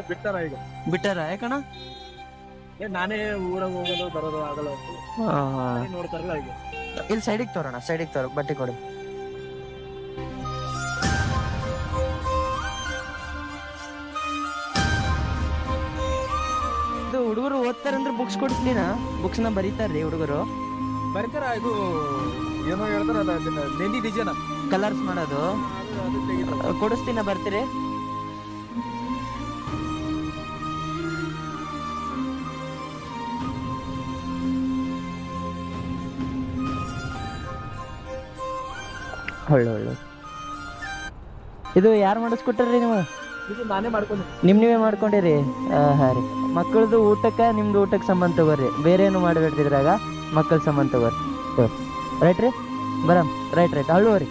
ಬಿಟ್ಟಾರ ಈಗ. ಬಿಟ್ಟಾರ ಯಾಕಣ್ಣ? ನಾನೇ ಊರಾಗ ಹೋಗೋದು ಬರೋದು ಆಗಲ್ಲ ನೋಡ್ತಾರಲ್ಲ ಈಗ. ಇಲ್ಲಿ ಸೈಡಿಗೆ ತೋರೋಣ, ಸೈಡಿಗೆ ತೋರ, ಬಟ್ಟೆ ಕೊಡಿ. ಇದು ಹುಡುಗರು ಓದ್ತಾರಂದ್ರೆ ಬುಕ್ಸ್ ಕೊಡ್ತೀನ? ಬುಕ್ಸ್ ನ ಬರೀತಾರ್ರಿ ಹುಡುಗರು? ಬರೀತಾರ. ಇದು ಏನೋ ಹೇಳ್ತಾರ, ಮೆಹಂದಿ ಡಿಸೈನ್ ಕಲರ್ಸ್ ಮಾಡೋದು ಕೊಡಿಸ್ತೀನ, ಬರ್ತೀರಿ? ಒಳ್ಳೆ ಒಳ್ಳೆ. ಇದು ಯಾರು ಮಾಡಿಸ್ಕೊಟ್ರಿ ನೀವು? ಇದು ನಾನೇ ಮಾಡ್ಕೊಂಡು. ನೀವೇ ಮಾಡ್ಕೊಂಡಿರಿ? ಹಾ ರೀ. ಮಕ್ಕಳದು ಊಟಕ್ಕೆ ನಿಮ್ದು ಊಟಕ್ಕೆ ಸಂಬಂಧ ತಗೋರಿ, ಬೇರೆ ಏನು ಮಾಡಿಬಿಡ್ತಿದ್ರಾಗ ಮಕ್ಕಳ ಸಂಬಂಧ ತಗೋರಿ. ರೈಟ್ ರೀ, ಬರಮ್. ರೈಟ್ ಹಳ್ಳುವರಿ.